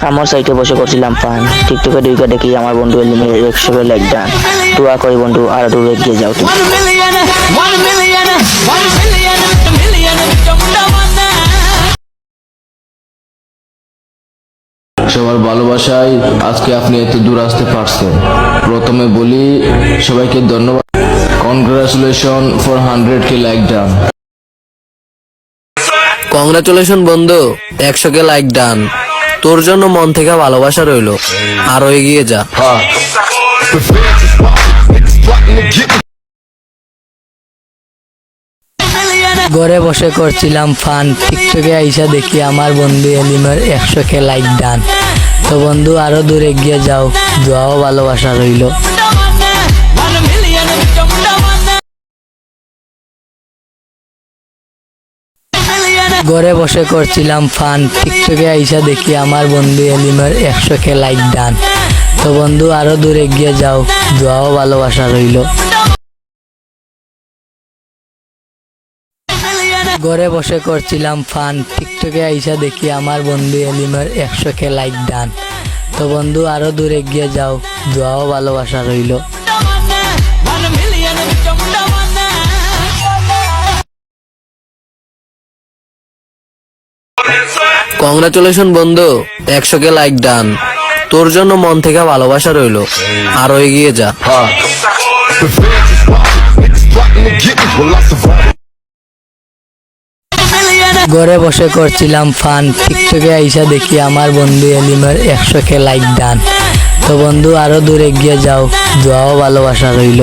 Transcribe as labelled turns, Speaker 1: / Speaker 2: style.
Speaker 1: আমার সাইটে বসে করছিলাম ফান, টিকটকে ঢুকে দেখি আমার বন্ধু এলিমের 100 লাইক ডান। দোয়া করি বন্ধু আরো দূর এগিয়ে যাও তুমি।
Speaker 2: সবার ভালোবাসায় আজকে আপনি এত দূর আসতে পারছেন। প্রথমে বলি সবাইকে ধন্যবাদ। Congratulation for 100K like done.
Speaker 3: Congratulation বন্ধু, 100K লাইক ডান। তোর জন্য মন থেকে ভালোবাসা রইলো, আরো এগিয়ে যা।
Speaker 4: ঘরে বসে করছিলাম ফান, টিকটকে আইসা দেখি আমার বন্ধু এলিমের 100K লাইক ডান। তো বন্ধু আরো দূর এগিয়ে যাও, দোয়াও ভালোবাসা রইল। ঘরে বসে করছিলাম ফান, টিকটকে আইসা দেখি আমার বন্ধু এলিমের 100K লাইক ডান। তো বন্ধু আরো দূর এগিয়ে যাও, দোয়াও ভালোবাসা রইল। ঘরে বসে করছিলাম ফান, টিকটকে আইসা দেখি আমার বন্ধু এলিমের 100K লাইক ডান। তো বন্ধু আরো দূর এগিয়ে যাও, দোয়াও ভালোবাসা রইল।
Speaker 3: কংগ্রাচুলেশন বন্ধু, 100K লাইক ডান। তোর জন্য মন থেকে ভালোবাসা রইলো, আরো এগিয়ে যা।
Speaker 4: ঘরে বসে করছিলাম ফান, টিকটকে আইসা দেখি আমার বন্ধু এলিমের 100K লাইক ডান। তো বন্ধু আরো দূর এগিয়ে যাও, দোয়াও ভালোবাসা রইল।